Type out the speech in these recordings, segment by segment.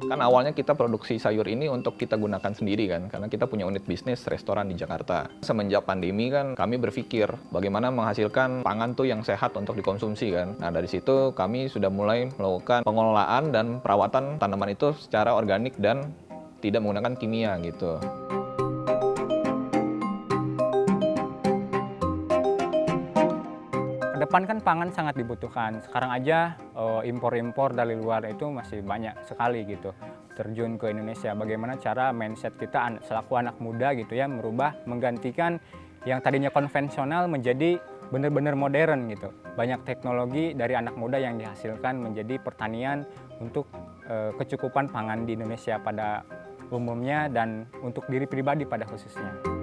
Kan awalnya kita produksi sayur ini untuk kita gunakan sendiri kan, karena kita punya unit bisnis restoran di Jakarta. Semenjak pandemi kan kami berpikir bagaimana menghasilkan pangan tuh yang sehat untuk dikonsumsi kan. Nah dari situ kami sudah mulai melakukan pengelolaan dan perawatan tanaman itu secara organik dan tidak menggunakan kimia gitu. Kedepan kan pangan sangat dibutuhkan. Sekarang aja impor-impor dari luar itu masih banyak sekali gitu terjun ke Indonesia. Bagaimana cara mindset kita selaku anak muda gitu ya merubah, menggantikan yang tadinya konvensional menjadi benar-benar modern gitu. Banyak teknologi dari anak muda yang dihasilkan menjadi pertanian untuk kecukupan pangan di Indonesia pada umumnya dan untuk diri pribadi pada khususnya.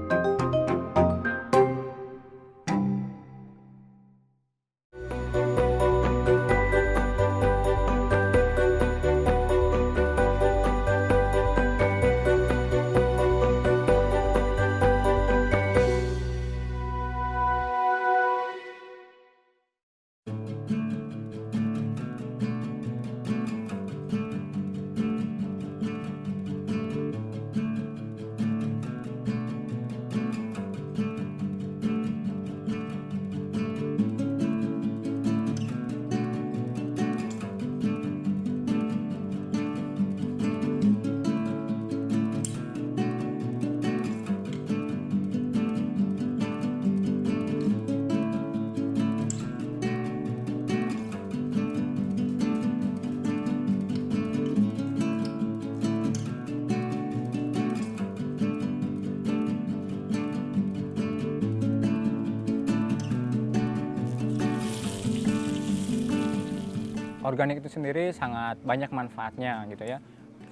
Organik itu sendiri sangat banyak manfaatnya gitu ya.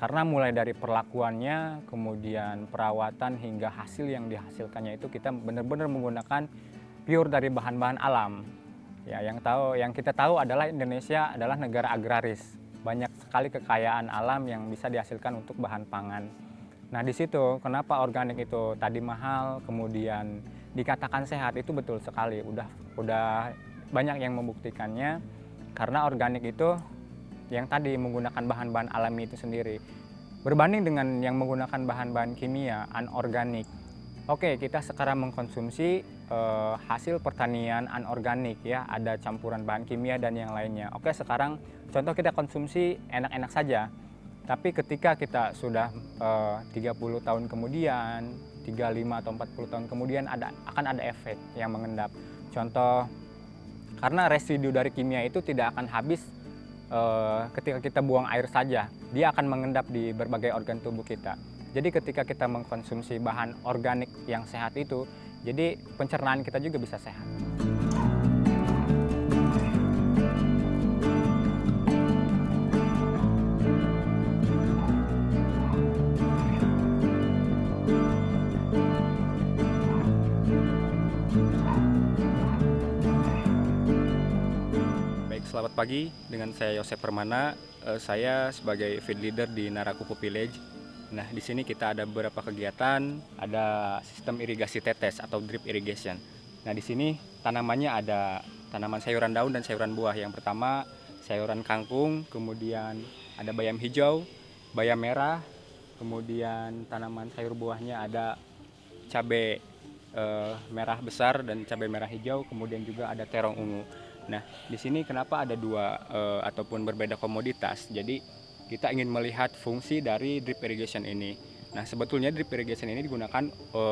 Karena mulai dari perlakuannya, kemudian perawatan hingga hasil yang dihasilkannya itu kita benar-benar menggunakan pure dari bahan-bahan alam. Ya, yang kita tahu adalah Indonesia adalah negara agraris. Banyak sekali kekayaan alam yang bisa dihasilkan untuk bahan pangan. Nah, di situ kenapa organik itu tadi mahal, kemudian dikatakan sehat itu betul sekali. Udah banyak yang membuktikannya. Karena organik itu yang tadi menggunakan bahan-bahan alami itu sendiri. Berbanding dengan yang menggunakan bahan-bahan kimia, anorganik. Oke, kita sekarang mengkonsumsi hasil pertanian anorganik ya, ada campuran bahan kimia dan yang lainnya. Oke, sekarang contoh kita konsumsi enak-enak saja. Tapi ketika kita sudah 30 tahun kemudian, 35 atau 40 tahun kemudian akan ada efek yang mengendap. Contoh, karena residu dari kimia itu tidak akan habis ketika kita buang air saja. Dia akan mengendap di berbagai organ tubuh kita. Jadi ketika kita mengkonsumsi bahan organik yang sehat itu, jadi pencernaan kita juga bisa sehat. Selamat pagi, dengan saya Yosep Permana. Saya sebagai feed leader di Narakupu Village. Nah, di sini kita ada beberapa kegiatan, ada sistem irigasi tetes atau drip irrigation. Nah, di sini tanamannya ada tanaman sayuran daun dan sayuran buah. Yang pertama sayuran kangkung, kemudian ada bayam hijau, bayam merah, kemudian tanaman sayur buahnya ada cabai merah besar dan cabai merah hijau, kemudian juga ada terong ungu. Nah, di sini kenapa ada dua ataupun berbeda komoditas? Jadi kita ingin melihat fungsi dari drip irrigation ini. Nah, sebetulnya drip irrigation ini digunakan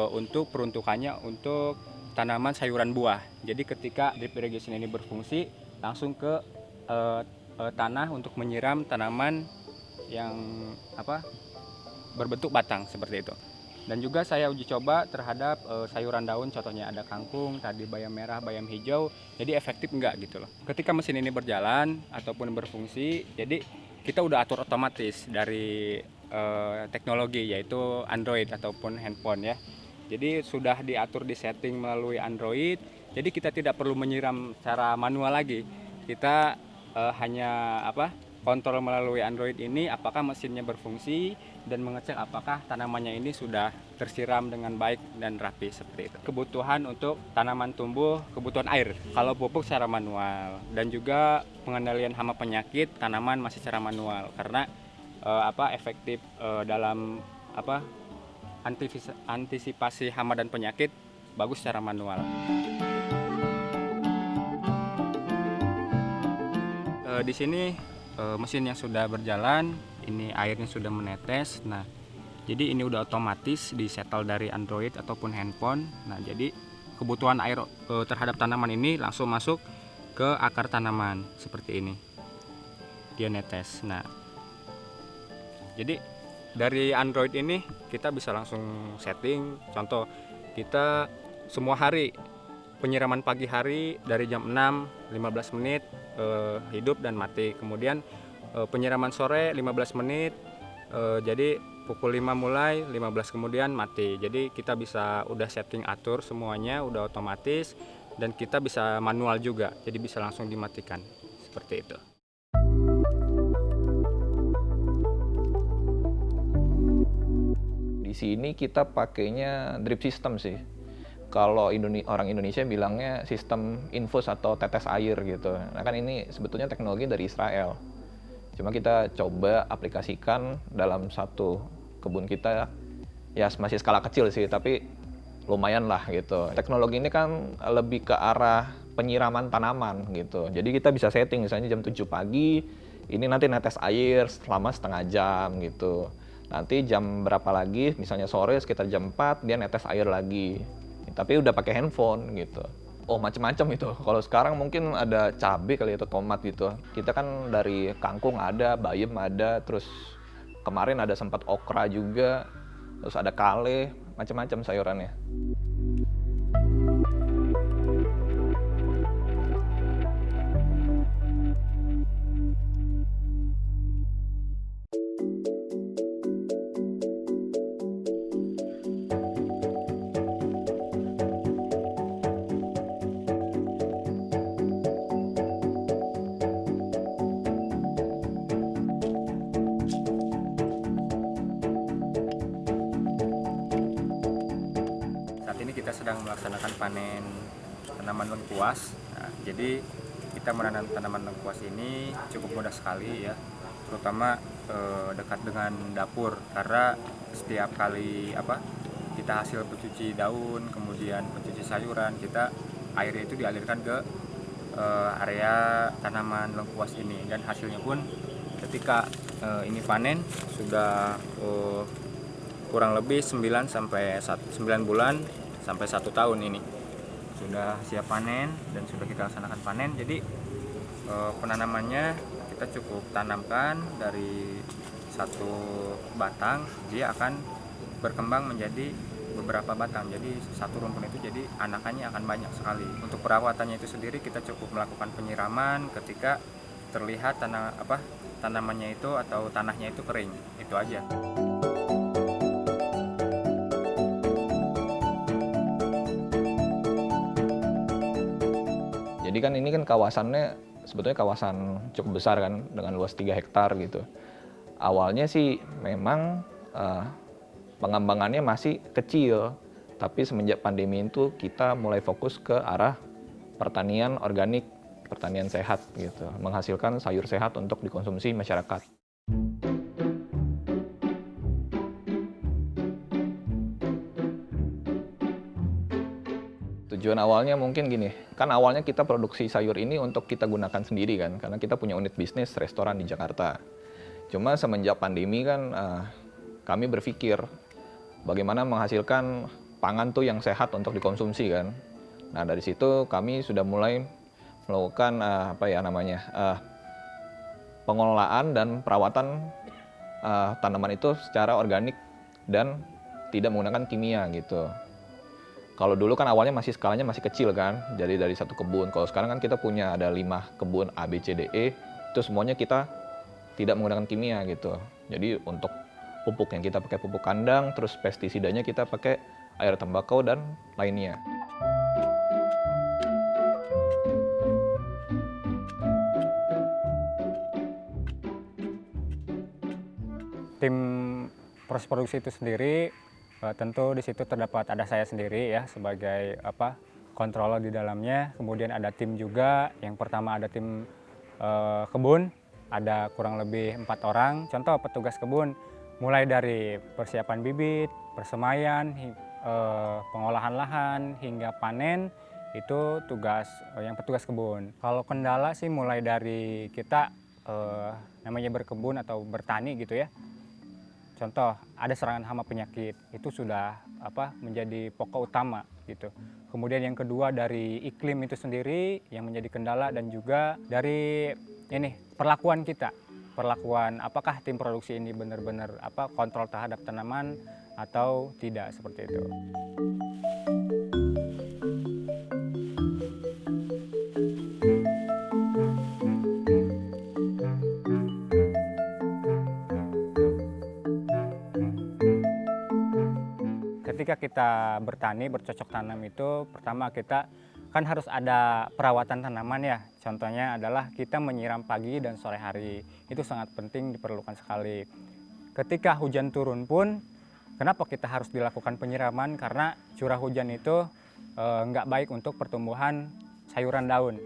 untuk peruntukannya untuk tanaman sayuran buah. Jadi ketika drip irrigation ini berfungsi, langsung ke tanah untuk menyiram tanaman yang berbentuk batang seperti itu. Dan juga saya uji coba terhadap sayuran daun, contohnya ada kangkung, tadi bayam merah, bayam hijau, jadi efektif enggak gitu loh. Ketika mesin ini berjalan ataupun berfungsi, jadi kita udah atur otomatis dari teknologi yaitu Android ataupun handphone ya. Jadi sudah diatur di setting melalui Android, jadi kita tidak perlu menyiram secara manual lagi. Kita hanya kontrol melalui Android ini apakah mesinnya berfungsi dan mengecek apakah tanamannya ini sudah tersiram dengan baik dan rapi seperti itu. Kebutuhan untuk tanaman tumbuh, kebutuhan air. Kalau pupuk secara manual dan juga pengendalian hama penyakit tanaman masih secara manual karena efektif dalam antisipasi hama dan penyakit, bagus secara manual. Di sini mesin yang sudah berjalan, ini airnya sudah menetes. Nah, jadi ini udah otomatis disetel dari Android ataupun handphone. Nah, jadi kebutuhan air terhadap tanaman ini langsung masuk ke akar tanaman seperti ini. Dia netes. Nah, jadi dari Android ini kita bisa langsung setting. Contoh, kita semua hari penyiraman pagi hari dari jam 6 15 menit hidup dan mati. Kemudian penyiraman sore 15 menit. Jadi pukul 5 mulai, 15 kemudian mati. Jadi kita bisa udah setting atur semuanya, udah otomatis, dan kita bisa manual juga. Jadi bisa langsung dimatikan. Seperti itu. Di sini kita pakainya drip system sih. Kalau orang Indonesia bilangnya sistem infus atau tetes air gitu. Nah kan ini sebetulnya teknologi dari Israel. Cuma kita coba aplikasikan dalam satu kebun kita, ya masih skala kecil sih, tapi lumayan lah gitu. Teknologi ini kan lebih ke arah penyiraman tanaman gitu. Jadi kita bisa setting misalnya jam 7 pagi, ini nanti netes air selama setengah jam gitu. Nanti jam berapa lagi, misalnya sore sekitar jam 4, dia netes air lagi. Tapi udah pakai handphone gitu. Oh macam-macam itu. Kalau sekarang mungkin ada cabai kali atau tomat gitu. Kita kan dari kangkung ada, bayam ada, terus kemarin ada sempat okra juga, terus ada kale, macam-macam sayurannya. Saat ini kita sedang melaksanakan panen tanaman lengkuas. Nah, jadi kita menanam tanaman lengkuas ini cukup mudah sekali ya, terutama dekat dengan dapur, karena setiap kali kita hasil pencuci daun, kemudian pencuci sayuran, kita airnya itu dialirkan ke area tanaman lengkuas ini, dan hasilnya pun ketika ini panen sudah kurang lebih 9 bulan sampai 1 tahun ini sudah siap panen dan sudah kita laksanakan panen. Jadi penanamannya kita cukup tanamkan dari satu batang, dia akan berkembang menjadi beberapa batang. Jadi satu rumpun itu jadi anakannya akan banyak sekali. Untuk perawatannya itu sendiri kita cukup melakukan penyiraman ketika terlihat tanamannya itu atau tanahnya itu kering. Itu aja. Jadi kan ini kan kawasannya sebetulnya kawasan cukup besar kan, dengan luas 3 hektar gitu. Awalnya sih memang pengembangannya masih kecil, tapi semenjak pandemi itu kita mulai fokus ke arah pertanian organik, pertanian sehat gitu, menghasilkan sayur sehat untuk dikonsumsi masyarakat. Tujuan awalnya mungkin gini, kan awalnya kita produksi sayur ini untuk kita gunakan sendiri kan, karena kita punya unit bisnis restoran di Jakarta. Cuma semenjak pandemi kan kami berpikir bagaimana menghasilkan pangan tuh yang sehat untuk dikonsumsi kan. Nah dari situ kami sudah mulai melakukan pengelolaan dan perawatan tanaman itu secara organik dan tidak menggunakan kimia gitu. Kalau dulu kan awalnya masih skalanya masih kecil kan, jadi dari satu kebun. Kalau sekarang kan kita punya ada 5 kebun A, B, C, D, E, itu semuanya kita tidak menggunakan kimia gitu. Jadi untuk pupuk yang kita pakai pupuk kandang, terus pestisidanya kita pakai air tembakau dan lainnya. Tim proses produksi itu sendiri tentu di situ terdapat ada saya sendiri ya sebagai controller di dalamnya. Kemudian ada tim juga. Yang pertama ada tim kebun, ada kurang lebih 4 orang. Contoh petugas kebun, mulai dari persiapan bibit, persemaian, pengolahan lahan, hingga panen, itu tugas yang petugas kebun. Kalau kendala sih mulai dari kita namanya berkebun atau bertani gitu ya. Contoh, ada serangan hama penyakit, itu sudah menjadi pokok utama gitu. Kemudian yang kedua dari iklim itu sendiri yang menjadi kendala, dan juga dari perlakuan kita. Perlakuan apakah tim produksi ini benar-benar kontrol terhadap tanaman atau tidak, seperti itu. Ketika kita bertani, bercocok tanam itu pertama kita kan harus ada perawatan tanaman ya. Contohnya adalah kita menyiram pagi dan sore hari. Itu sangat penting, diperlukan sekali. Ketika hujan turun pun, kenapa kita harus dilakukan penyiraman? Karena curah hujan itu nggak baik untuk pertumbuhan sayuran daun.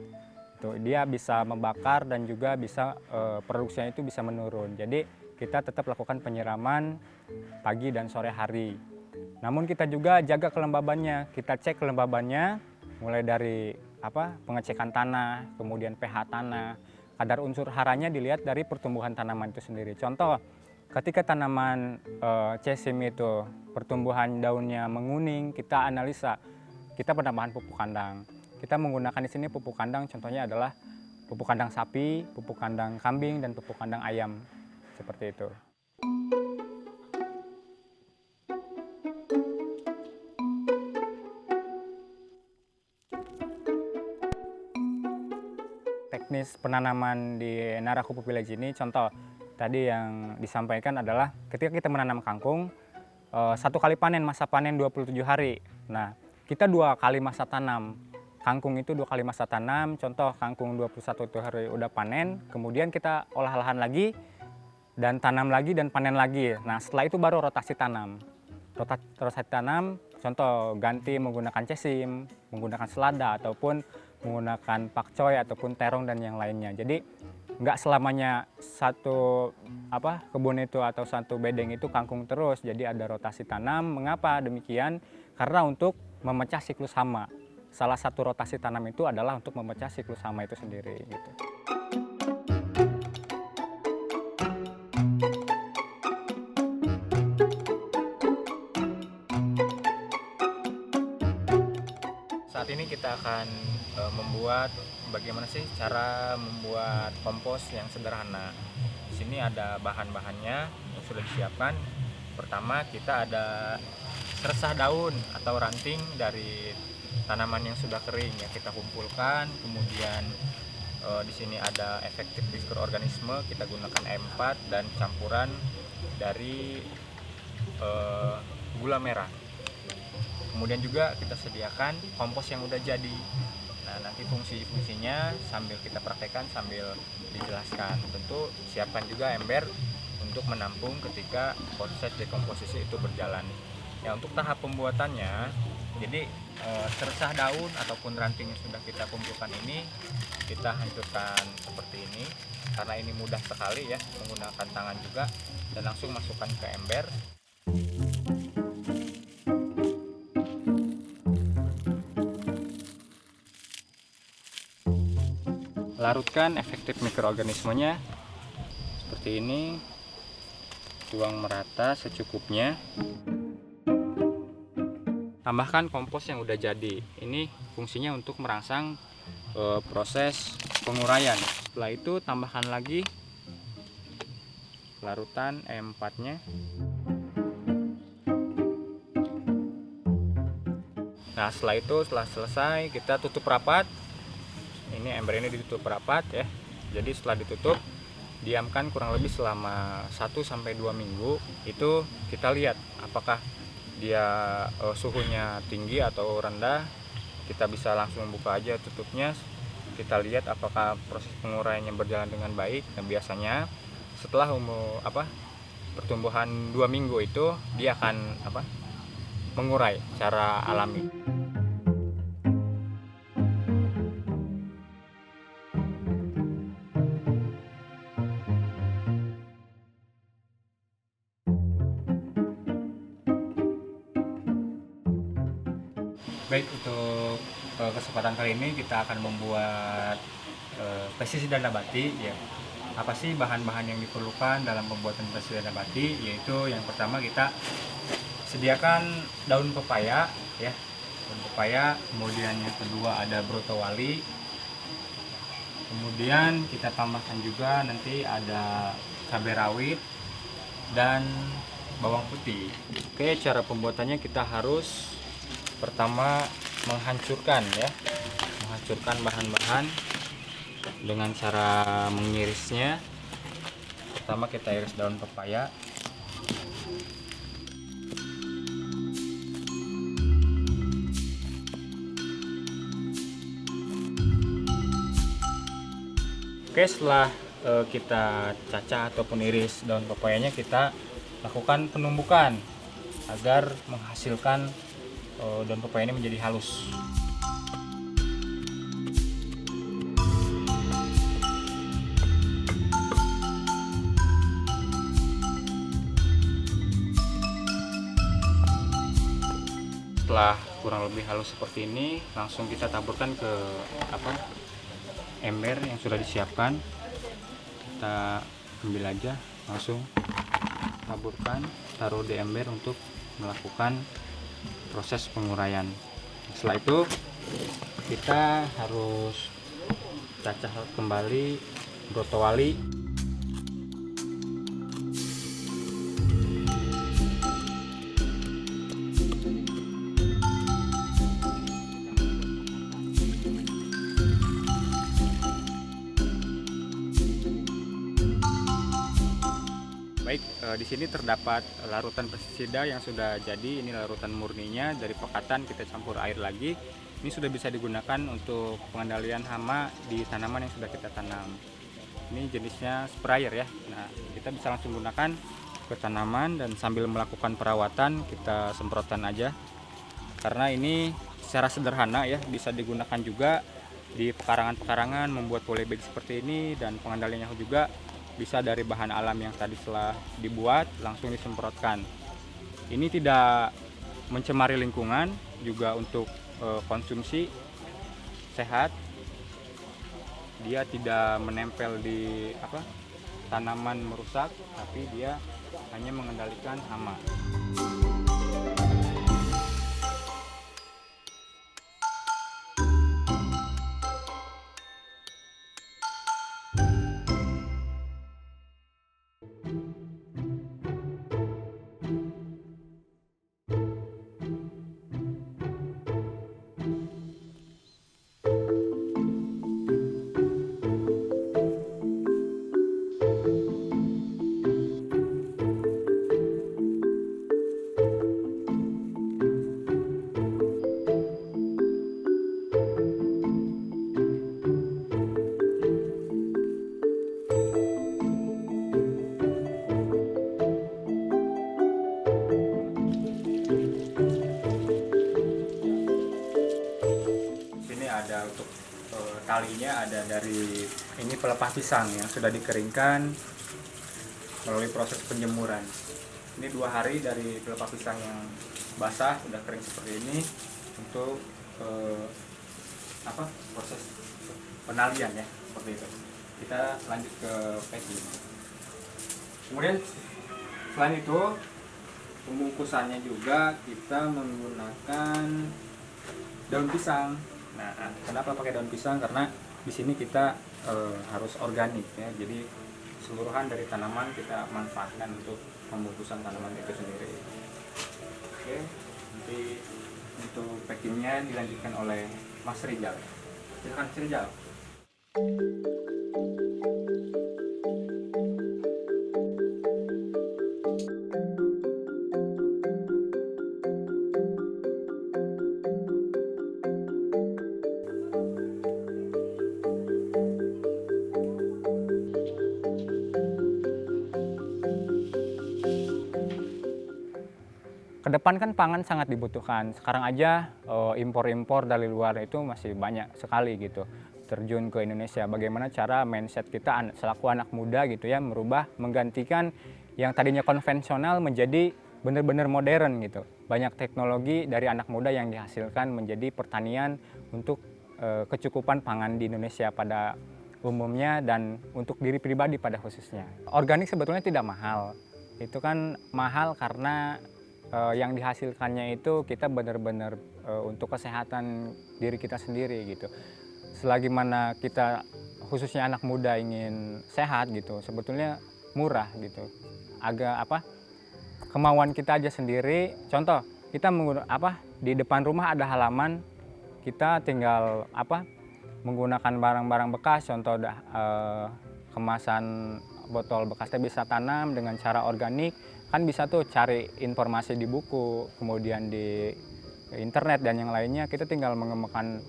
Dia bisa membakar dan juga bisa produksinya itu bisa menurun. Jadi kita tetap lakukan penyiraman pagi dan sore hari. Namun kita juga jaga kelembabannya. Kita cek kelembabannya mulai dari pengecekan tanah, kemudian pH tanah. Kadar unsur haranya dilihat dari pertumbuhan tanaman itu sendiri. Contoh, ketika tanaman cesim itu pertumbuhan daunnya menguning, kita analisa, kita penambahan pupuk kandang. Kita menggunakan di sini pupuk kandang, contohnya adalah pupuk kandang sapi, pupuk kandang kambing, dan pupuk kandang ayam. Seperti itu. Teknis penanaman di Naraku Pupi Village ini, contoh tadi yang disampaikan adalah ketika kita menanam kangkung, 1 kali panen, masa panen 27 hari. Nah, kita 2 kali masa tanam. Kangkung itu 2 kali masa tanam, contoh kangkung 21 hari udah panen, kemudian kita olah lahan lagi, dan tanam lagi dan panen lagi. Nah, setelah itu baru rotasi tanam. Rotasi tanam, contoh ganti menggunakan cesim, menggunakan selada, ataupun menggunakan pakcoy ataupun terong dan yang lainnya. Jadi nggak selamanya satu kebun itu atau satu bedeng itu kangkung terus. Jadi ada rotasi tanam. Mengapa demikian? Karena untuk memecah siklus hama. Salah satu rotasi tanam itu adalah untuk memecah siklus hama itu sendiri gitu. Saat ini kita akan membuat bagaimana sih cara membuat kompos yang sederhana. Di sini ada bahan-bahannya yang sudah disiapkan. Pertama, kita ada seresah daun atau ranting dari tanaman yang sudah kering yang kita kumpulkan. Kemudian di sini ada efektif mikroorganisme, kita gunakan E4 dan campuran dari gula merah. Kemudian juga kita sediakan kompos yang udah jadi. Nah, nanti fungsi-fungsinya sambil kita praktekkan, sambil dijelaskan. Tentu siapkan juga ember untuk menampung ketika proses dekomposisi itu berjalan. Ya, untuk tahap pembuatannya, jadi seresah daun ataupun ranting yang sudah kita kumpulkan ini kita hancurkan seperti ini. Karena ini mudah sekali ya, menggunakan tangan juga, dan langsung masukkan ke ember. Larutkan efektif mikroorganismenya seperti ini, tuang merata secukupnya. Tambahkan kompos yang udah jadi. Ini fungsinya untuk merangsang proses penguraian. Setelah itu tambahkan lagi larutan E4-nya. Nah, setelah selesai kita tutup rapat. Ini ember ini ditutup rapat ya. Jadi setelah ditutup, diamkan kurang lebih selama 1-2 minggu. Itu kita lihat apakah dia suhunya tinggi atau rendah. Kita bisa langsung buka aja tutupnya. Kita lihat apakah proses penguraiannya berjalan dengan baik. Dan biasanya setelah pertumbuhan 2 minggu itu dia akan mengurai secara alami. Baik, untuk kesempatan kali ini kita akan membuat pestisida nabati ya. Apa sih bahan-bahan yang diperlukan dalam pembuatan pestisida nabati? Yaitu yang pertama kita sediakan daun pepaya ya. Daun pepaya, kemudian yang kedua ada brotowali. Kemudian kita tambahkan juga nanti ada cabai rawit dan bawang putih. Oke, cara pembuatannya kita harus pertama menghancurkan bahan-bahan dengan cara mengirisnya. Pertama kita iris daun pepaya. Oke, setelah kita cacah ataupun iris daun pepayanya, kita lakukan penumbukan agar menghasilkan daun pepaya ini menjadi halus. Setelah kurang lebih halus seperti ini, langsung kita taburkan ke ember yang sudah disiapkan. Kita ambil aja, langsung taburkan, taruh di ember untuk melakukan proses penguraian. Setelah itu kita harus cacah kembali brotowali. Baik, di sini terdapat larutan pestisida yang sudah jadi. Ini larutan murninya dari pekatan, kita campur air lagi. Ini sudah bisa digunakan untuk pengendalian hama di tanaman yang sudah kita tanam. Ini jenisnya sprayer ya. Nah, kita bisa langsung gunakan ke tanaman dan sambil melakukan perawatan kita semprotkan aja. Karena ini secara sederhana ya, bisa digunakan juga di pekarangan-pekarangan membuat polybag seperti ini, dan pengendaliannya juga bisa dari bahan alam yang tadi setelah dibuat langsung disemprotkan. Ini tidak mencemari lingkungan, juga untuk konsumsi sehat. Dia tidak menempel di tanaman merusak, tapi dia hanya mengendalikan hama. Ada untuk talinya, ada dari ini pelepah pisang yang sudah dikeringkan melalui proses penjemuran. Ini 2 hari dari pelepah pisang yang basah sudah kering seperti ini untuk proses penalian ya, seperti itu. Kita lanjut ke packing. Kemudian selain itu pembungkusannya juga kita menggunakan daun pisang. Nah, kenapa pakai daun pisang? Karena di sini kita harus organik ya. Jadi keseluruhan dari tanaman kita manfaatkan untuk pembungkusan tanaman itu sendiri. Oke, nanti untuk packingnya dilanjutkan oleh Mas Rijal. Silakan Mas Rijal. Kedepan kan pangan sangat dibutuhkan. Sekarang aja impor-impor dari luar itu masih banyak sekali gitu terjun ke Indonesia. Bagaimana cara mindset kita selaku anak muda gitu ya, merubah, menggantikan yang tadinya konvensional menjadi benar-benar modern gitu. banyak teknologi dari anak muda yang dihasilkan menjadi pertanian untuk kecukupan pangan di Indonesia pada umumnya dan untuk diri pribadi pada khususnya. Organik sebetulnya tidak mahal. Itu kan mahal karena yang dihasilkannya itu kita benar-benar untuk kesehatan diri kita sendiri gitu. Selagi mana kita khususnya anak muda ingin sehat gitu, sebetulnya murah gitu. Agak kemauan kita aja sendiri. Contoh, kita di depan rumah ada halaman, kita tinggal menggunakan barang-barang bekas, contoh kemasan botol bekas teh bisa tanam dengan cara organik. Kan bisa tuh cari informasi di buku, kemudian di internet dan yang lainnya. Kita tinggal mengembangkan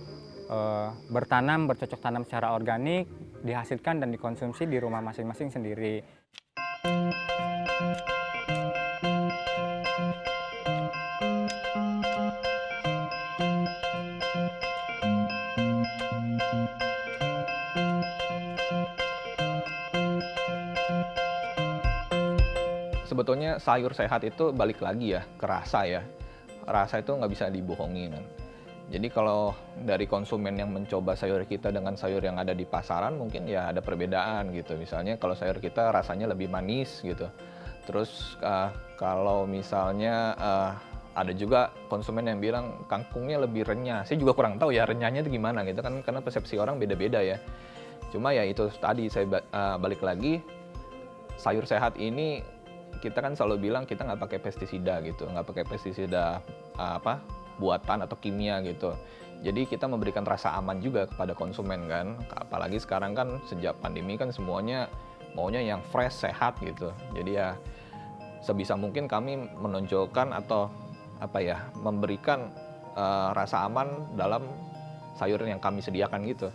bertanam, bercocok tanam secara organik, dihasilkan dan dikonsumsi di rumah masing-masing sendiri. Sebetulnya sayur sehat itu balik lagi ya ke rasa ya. Rasa itu nggak bisa dibohongin. Jadi kalau dari konsumen yang mencoba sayur kita dengan sayur yang ada di pasaran mungkin ya ada perbedaan gitu. Misalnya kalau sayur kita rasanya lebih manis gitu. Terus kalau misalnya ada juga konsumen yang bilang kangkungnya lebih renyah. Saya juga kurang tahu ya renyahnya itu gimana gitu kan karena persepsi orang beda-beda ya. Cuma ya itu tadi saya balik lagi sayur sehat ini kita kan selalu bilang kita nggak pakai pestisida gitu, nggak pakai pestisida buatan atau kimia gitu. Jadi kita memberikan rasa aman juga kepada konsumen kan. Apalagi sekarang kan sejak pandemi kan semuanya maunya yang fresh, sehat gitu. Jadi ya sebisa mungkin kami menonjolkan atau memberikan rasa aman dalam sayur yang kami sediakan gitu.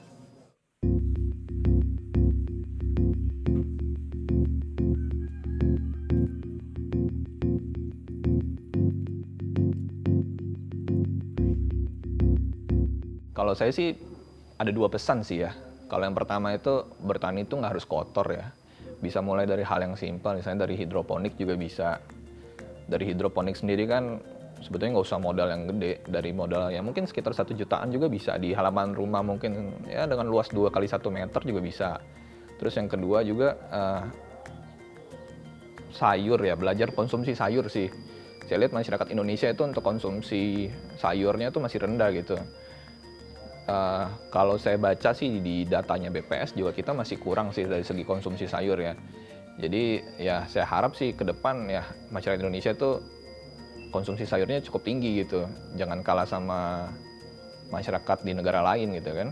Kalau saya sih ada 2 pesan sih ya. Kalau yang pertama itu bertani itu nggak harus kotor ya. Bisa mulai dari hal yang simpel, misalnya dari hidroponik juga bisa. Dari hidroponik sendiri kan sebetulnya nggak usah modal yang gede. Dari modal yang mungkin sekitar 1 jutaan juga bisa. Di halaman rumah mungkin ya dengan luas 2 kali 1 meter juga bisa. Terus yang kedua juga sayur ya, belajar konsumsi sayur sih. Saya lihat masyarakat Indonesia itu untuk konsumsi sayurnya itu masih rendah gitu. Kalau saya baca sih di datanya BPS juga kita masih kurang sih dari segi konsumsi sayur ya. Jadi ya saya harap sih ke depan ya masyarakat Indonesia tuh konsumsi sayurnya cukup tinggi gitu. Jangan kalah sama masyarakat di negara lain gitu kan.